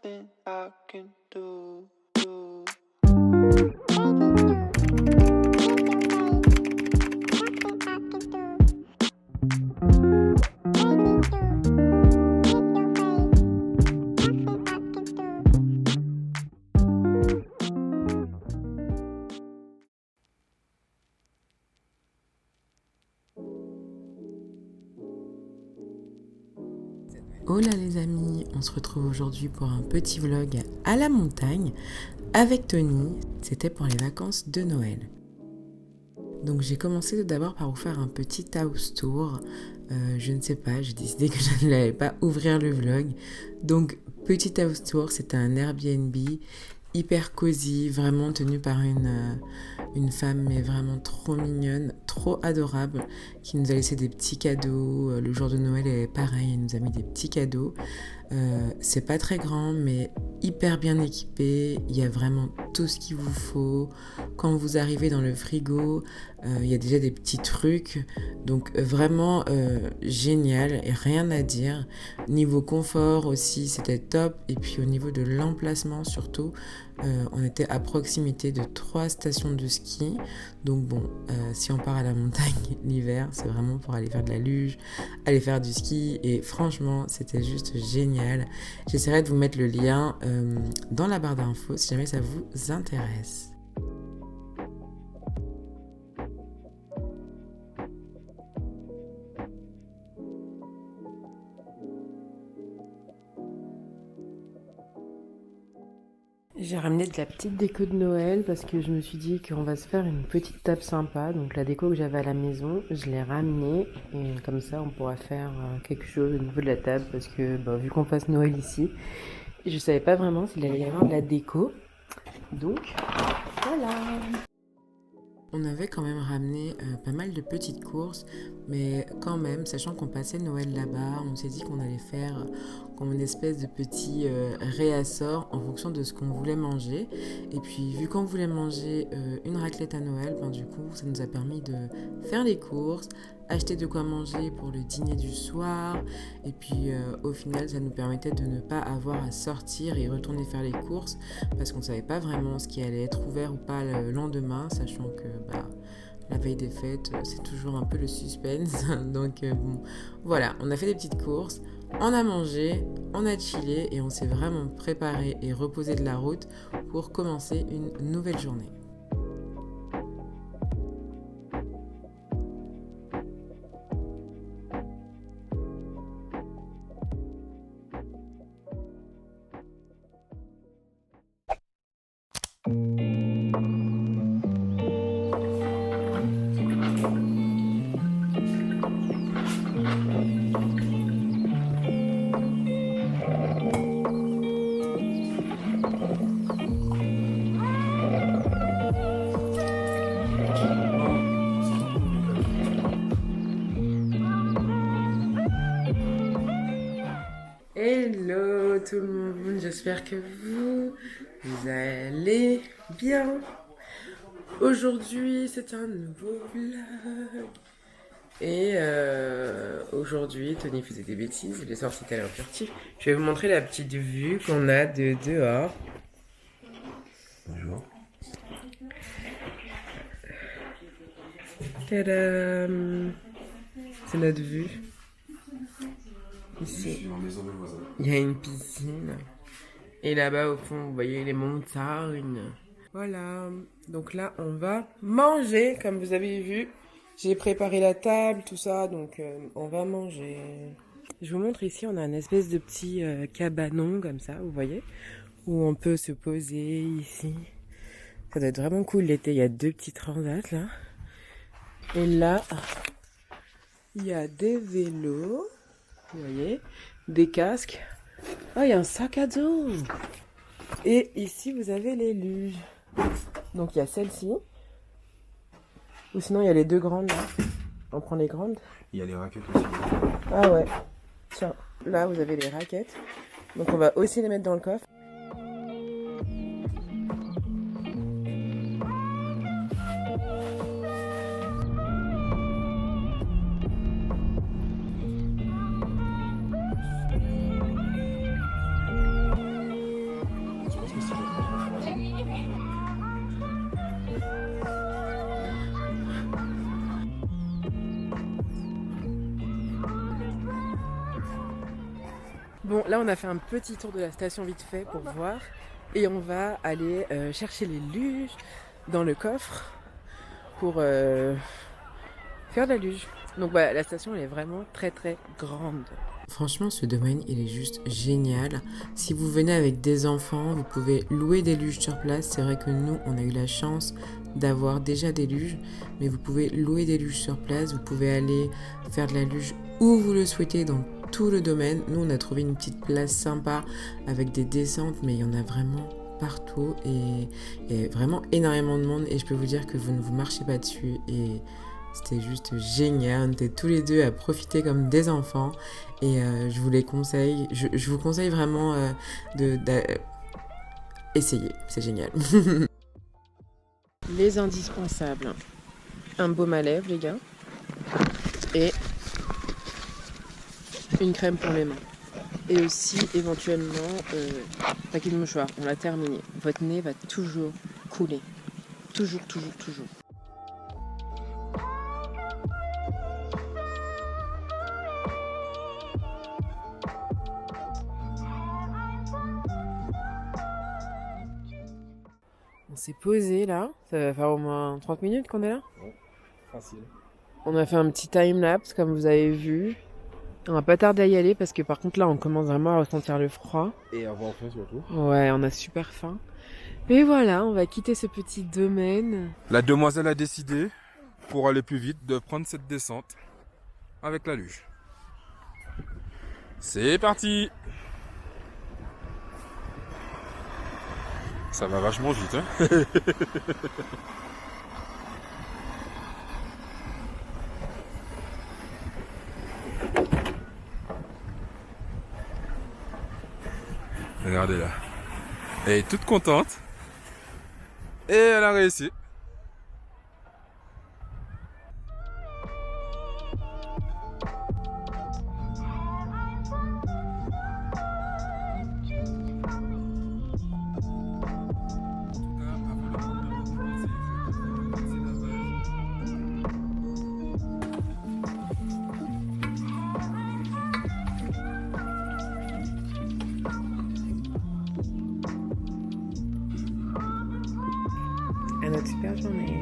nothing I can do. Hola les amis, on se retrouve aujourd'hui pour un petit vlog à la montagne avec Tony. C'était pour les vacances de Noël. Donc j'ai commencé tout d'abord par vous faire un petit house tour. Je ne sais pas, j'ai décidé que je ne l'allais pas ouvrir le vlog. Donc petit house tour, c'était un Airbnb hyper cosy, vraiment tenu par une femme mais vraiment trop mignonne, trop adorable, qui nous a laissé des petits cadeaux. Le jour de Noël est pareil, elle nous a mis des petits cadeaux. C'est pas très grand mais hyper bien équipé, il y a vraiment tout ce qu'il vous faut. Quand vous arrivez dans le frigo, il y a déjà des petits trucs, donc vraiment génial et rien à dire. Niveau confort aussi c'était top, et puis au niveau de l'emplacement surtout, on était à proximité de 3 stations de ski. Donc bon, si on part à la montagne l'hiver, c'est vraiment pour aller faire de la luge, aller faire du ski, et franchement c'était juste génial. J'essaierai de vous mettre le lien dans la barre d'infos si jamais ça vous intéresse. J'ai ramené de la petite déco de Noël parce que je me suis dit qu'on va se faire une petite table sympa. Donc la déco que j'avais à la maison, je l'ai ramenée et comme ça on pourra faire quelque chose au niveau de la table, parce que vu qu'on fasse Noël ici, je savais pas vraiment s'il allait y avoir de la déco. Donc voilà. On avait quand même ramené pas mal de petites courses, mais quand même, sachant qu'on passait Noël là-bas, on s'est dit qu'on allait faire comme une espèce de petit réassort en fonction de ce qu'on voulait manger. Et puis, vu qu'on voulait manger une raclette à Noël, du coup, ça nous a permis de faire les courses, acheter de quoi manger pour le dîner du soir. Et puis, au final, ça nous permettait de ne pas avoir à sortir et retourner faire les courses, parce qu'on ne savait pas vraiment ce qui allait être ouvert ou pas le lendemain, sachant que la veille des fêtes, c'est toujours un peu le suspense. Donc voilà, on a fait des petites courses, on a mangé, on a chillé et on s'est vraiment préparé et reposé de la route pour commencer une nouvelle journée. Hello tout le monde, j'espère que vous allez bien. Aujourd'hui c'est un nouveau vlog. Et aujourd'hui Tony faisait des bêtises, il est sorti tout à l'heure parti. Je vais vous montrer la petite vue qu'on a de dehors. Bonjour. Tadam! C'est notre vue. Ici, il y a une piscine. Et là-bas, au fond, vous voyez les montagnes. Voilà. Donc là, on va manger, comme vous avez vu. J'ai préparé la table, tout ça. Donc, on va manger. Je vous montre ici, on a une espèce de petit cabanon, comme ça, vous voyez, où on peut se poser ici. Ça doit être vraiment cool l'été. Il y a 2 petits transats, là. Et là, il y a des vélos. Vous voyez, des casques. Oh, il y a un sac à dos. Et ici, vous avez les luges. Donc, il y a celle-ci. Ou sinon, il y a les 2 grandes, là. On prend les grandes. Il y a les raquettes aussi. Ah ouais. Tiens, là, vous avez les raquettes. Donc, on va aussi les mettre dans le coffre. Bon, là on a fait un petit tour de la station vite fait pour voir. Et on va aller chercher les luges dans le coffre pour faire de la luge. Donc voilà, la station elle est vraiment très très grande. Franchement, ce domaine, il est juste génial. Si vous venez avec des enfants, vous pouvez louer des luges sur place. C'est vrai que nous, on a eu la chance d'avoir déjà des luges, mais vous pouvez louer des luges sur place. Vous pouvez aller faire de la luge où vous le souhaitez dans tout le domaine. Nous, on a trouvé une petite place sympa avec des descentes, mais il y en a vraiment partout et il y a vraiment énormément de monde et je peux vous dire que vous ne vous marchez pas dessus et c'était juste génial. On était tous les deux à profiter comme des enfants et je vous les conseille. Je vous conseille vraiment essayer. C'est génial. Les indispensables. Un baume à lèvres, les gars. Et une crème pour les mains. Et aussi, éventuellement, paquet de mouchoirs. On l'a terminé. Votre nez va toujours couler. Toujours, toujours, toujours. On s'est posé là, ça va faire au moins 30 minutes qu'on est là. Ouais, facile. On a fait un petit time-lapse comme vous avez vu. On va pas tarder à y aller parce que par contre là on commence vraiment à ressentir le froid. Et avoir faim surtout. Ouais, on a super faim. Mais voilà, on va quitter ce petit domaine. La demoiselle a décidé, pour aller plus vite, de prendre cette descente avec la luge. C'est parti! Ça va vachement vite, hein? Regardez là. Elle est toute contente. Et elle a réussi. À notre super journée.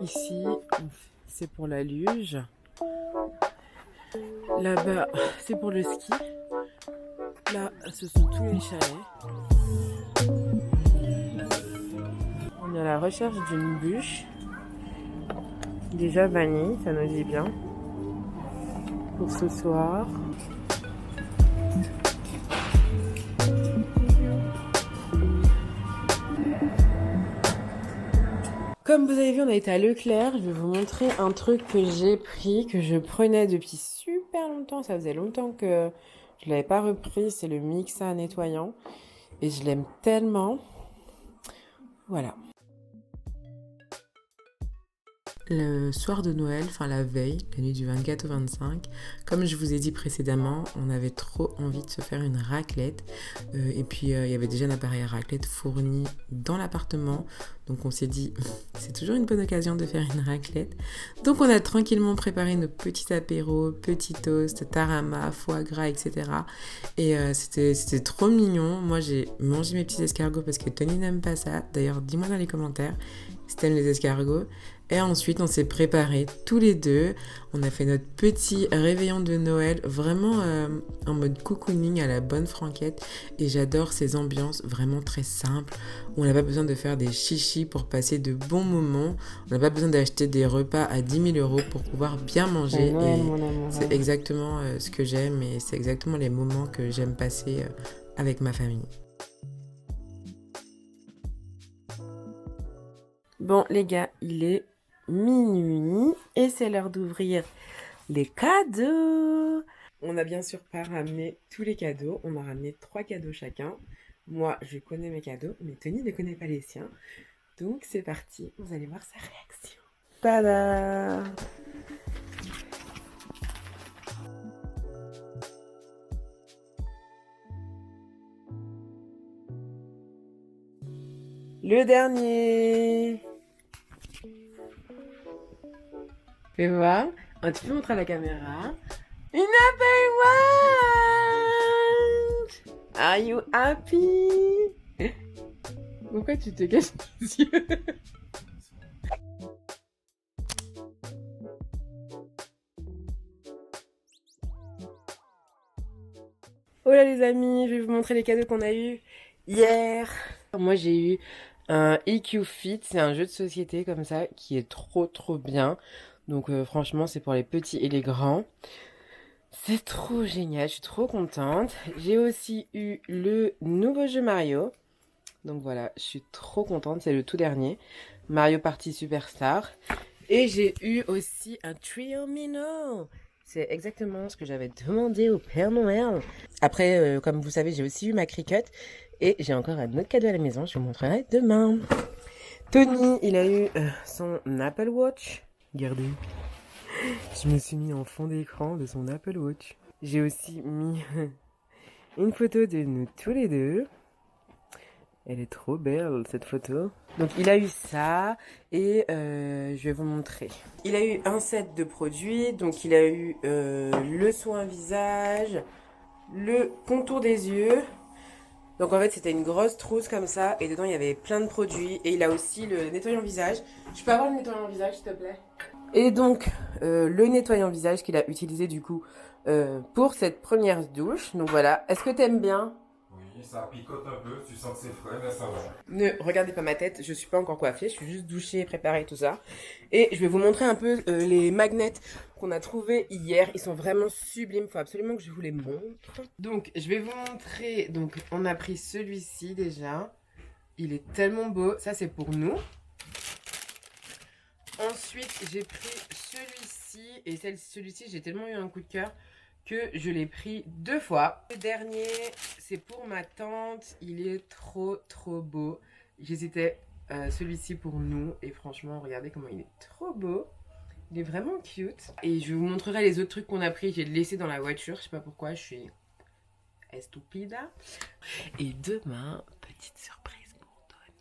Ici, c'est pour la luge. Là-bas, c'est pour le ski. Là, ce sont tous les chalets. On est à la recherche d'une bûche. Déjà vanille, ça nous dit bien. Pour ce soir. Comme vous avez vu, on a été à Leclerc. Je vais vous montrer un truc que j'ai pris, que je prenais depuis super longtemps. Ça faisait longtemps que je l'avais pas repris. C'est le Mixa nettoyant. Et je l'aime tellement. Voilà. Le soir de Noël, enfin la veille, la nuit du 24 au 25, comme je vous ai dit précédemment, on avait trop envie de se faire une raclette. Et puis il y avait déjà un appareil à raclette fourni dans l'appartement. Donc on s'est dit, c'est toujours une bonne occasion de faire une raclette. Donc on a tranquillement préparé nos petits apéros, petits toasts, tarama, foie gras, etc. Et c'était trop mignon. Moi j'ai mangé mes petits escargots parce que Tony n'aime pas ça. D'ailleurs dis-moi dans les commentaires si t'aimes les escargots. Et ensuite, on s'est préparés tous les deux. On a fait notre petit réveillon de Noël, vraiment en mode cocooning à la bonne franquette. Et j'adore ces ambiances vraiment très simples. On n'a pas besoin de faire des chichis pour passer de bons moments. On n'a pas besoin d'acheter des repas à 10 000 € pour pouvoir bien manger. Noël, et mon amour. c'est exactement ce que j'aime et c'est exactement les moments que j'aime passer avec ma famille. Bon, les gars, il est minuit et c'est l'heure d'ouvrir les cadeaux. On a bien sûr pas ramené tous les cadeaux. On a ramené 3 cadeaux chacun. Moi, je connais mes cadeaux, mais Tony ne connaît pas les siens. Donc c'est parti, vous allez voir sa réaction. Tada! Le dernier! Fais voir. Oh, tu peux montrer à la caméra. Une Apple Watch! Are you happy? Pourquoi tu te caches les yeux? Oh là les amis, je vais vous montrer les cadeaux qu'on a eu hier. Moi j'ai eu un EQ Fit, c'est un jeu de société comme ça qui est trop bien. Donc franchement c'est pour les petits et les grands. C'est trop génial, je suis trop contente. J'ai aussi eu le nouveau jeu Mario. Donc voilà, je suis trop contente, c'est le tout dernier. Mario Party Superstar. Et j'ai eu aussi un Triomino. C'est exactement ce que j'avais demandé au Père Noël. Après, comme vous savez, j'ai aussi eu ma Cricut. Et j'ai encore un autre cadeau à la maison, je vous montrerai demain. Tony, il a eu son Apple Watch. Regardez. Je me suis mis en fond d'écran de son Apple Watch. J'ai aussi mis une photo de nous tous les deux. Elle est trop belle cette photo. Donc il a eu ça et je vais vous montrer. Il a eu un set de produits. Donc il a eu le soin visage, le contour des yeux. Donc en fait c'était une grosse trousse comme ça et dedans il y avait plein de produits. Et il a aussi le nettoyant visage. Je peux avoir le nettoyant visage s'il te plaît? Et donc le nettoyant visage qu'il a utilisé du coup pour cette première douche. Donc voilà, est-ce que t'aimes bien? Oui, ça picote un peu, tu sens que c'est frais, mais ça va. Ne regardez pas ma tête, je suis pas encore coiffée, je suis juste douchée, préparée, tout ça. Et je vais vous montrer un peu les magnets qu'on a trouvés hier. Ils sont vraiment sublimes, faut absolument que je vous les montre. Donc, je vais vous montrer. Donc, on a pris celui-ci déjà. Il est tellement beau. Ça, c'est pour nous. Ensuite, j'ai pris celui-ci. Et celui-ci, j'ai tellement eu un coup de cœur que je l'ai pris 2 fois. Le dernier, c'est pour ma tante. Il est trop beau. J'hésitais celui-ci pour nous. Et franchement, regardez comment il est trop beau. Il est vraiment cute. Et je vous montrerai les autres trucs qu'on a pris. J'ai laissé dans la voiture. Je sais pas pourquoi, je suis estupida. Et demain, petite surprise pour Tony.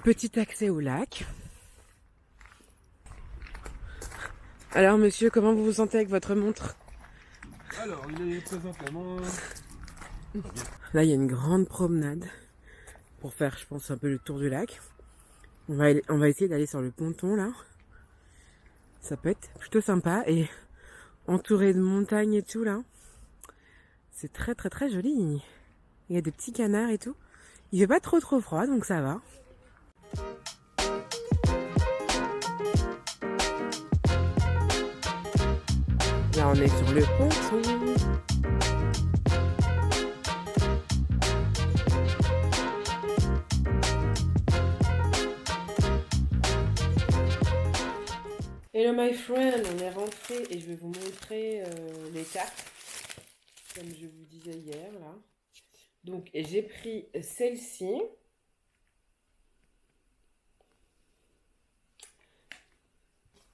Petit accès au lac. Alors monsieur, comment vous vous sentez avec votre montre? Alors, il est présentement... Là, il y a une grande promenade pour faire, je pense, un peu le tour du lac. On va essayer d'aller sur le ponton, là. Ça peut être plutôt sympa et entouré de montagnes et tout, là. C'est très joli. Il y a des petits canards et tout. Il fait pas trop froid, donc ça va. Là, on est sur le ponton. Hello my friend, on est rentré et je vais vous montrer les cartes, comme je vous disais hier là. Donc j'ai pris celle-ci.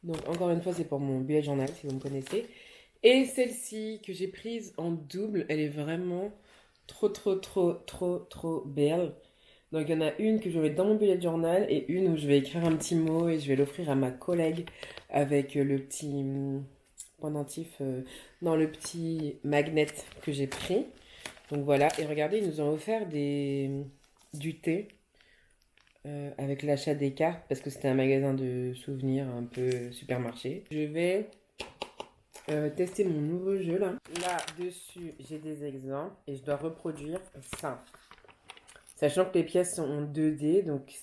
Donc encore une fois c'est pour mon bullet journal si vous me connaissez. Et celle-ci que j'ai prise en double, elle est vraiment trop belle. Donc il y en a une que je vais mettre dans mon bullet journal et une où je vais écrire un petit mot et je vais l'offrir à ma collègue avec le petit pendentif, non le petit magnet que j'ai pris. Donc voilà, et regardez, ils nous ont offert du thé avec l'achat des cartes parce que c'était un magasin de souvenirs un peu supermarché. Je vais tester mon nouveau jeu là. Là dessus j'ai des exemples et je dois reproduire ça. Sachant que les pièces sont en 2D, donc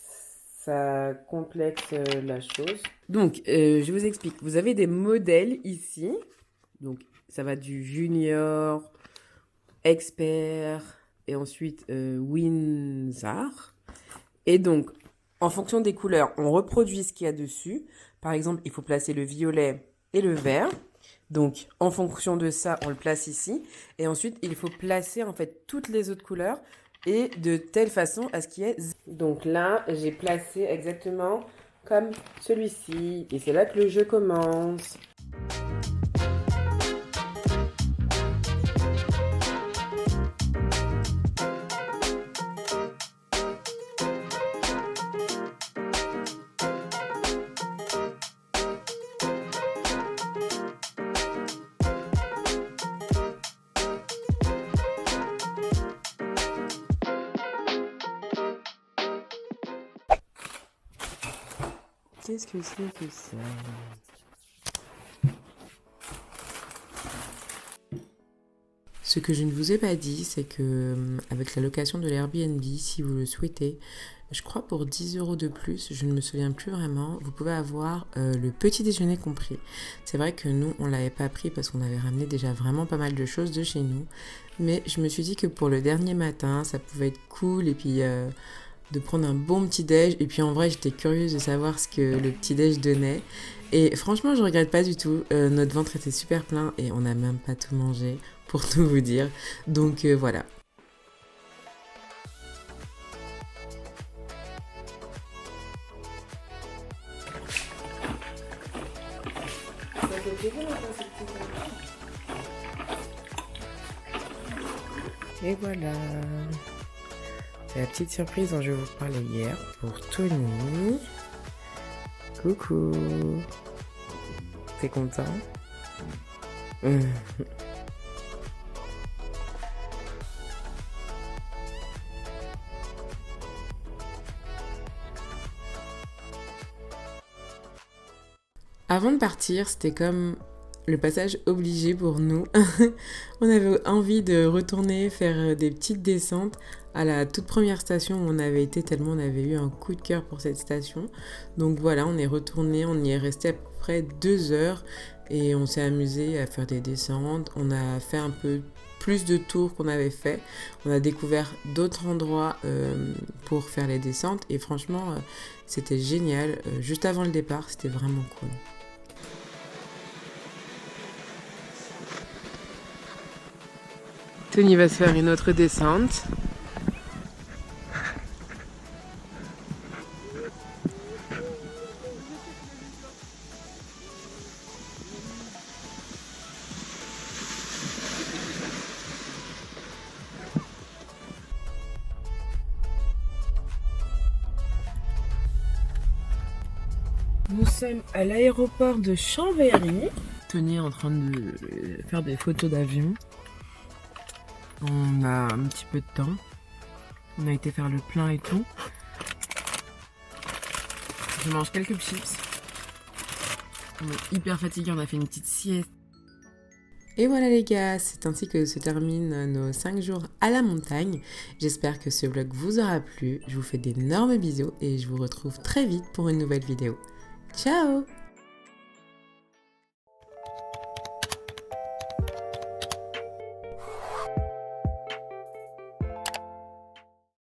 ça complexe la chose. Donc, je vous explique. Vous avez des modèles ici. Donc, ça va du junior, expert et ensuite Windsor. Et donc, en fonction des couleurs, on reproduit ce qu'il y a dessus. Par exemple, il faut placer le violet et le vert. Donc, en fonction de ça, on le place ici. Et ensuite, il faut placer en fait toutes les autres couleurs et de telle façon à ce qu'il y ait... Donc là, j'ai placé exactement comme celui-ci. Et c'est là que le jeu commence. Qu'est-ce que c'est que ça? Ce que je ne vous ai pas dit, c'est que avec la location de l'Airbnb, si vous le souhaitez, je crois pour 10 € de plus, je ne me souviens plus vraiment, vous pouvez avoir le petit déjeuner compris. C'est vrai que nous, on ne l'avait pas pris parce qu'on avait ramené déjà vraiment pas mal de choses de chez nous. Mais je me suis dit que pour le dernier matin, ça pouvait être cool et puis... de prendre un bon petit-déj. Et puis en vrai, j'étais curieuse de savoir ce que le petit-déj donnait. Et franchement, je regrette pas du tout. Notre ventre était super plein et on n'a même pas tout mangé, pour tout vous dire. Donc voilà. Et voilà. C'est la petite surprise dont je vous parlais hier pour Tony. Coucou. T'es content? Avant de partir, c'était comme le passage obligé pour nous. On avait envie de retourner faire des petites descentes à la toute première station où on avait été, tellement on avait eu un coup de cœur pour cette station. Donc voilà, on est retourné, on y est resté à peu près 2 heures et on s'est amusé à faire des descentes. On a fait un peu plus de tours qu'on avait fait. On a découvert d'autres endroits pour faire les descentes et franchement, c'était génial. Juste avant le départ, c'était vraiment cool. Tony va se faire une autre descente. Nous sommes à l'aéroport de Chambéry. Tony est en train de faire des photos d'avion. On a un petit peu de temps. On a été faire le plein et tout. Je mange quelques chips. On est hyper fatigué, on a fait une petite sieste. Et voilà les gars, c'est ainsi que se terminent nos 5 jours à la montagne. J'espère que ce vlog vous aura plu. Je vous fais d'énormes bisous et je vous retrouve très vite pour une nouvelle vidéo. Ciao!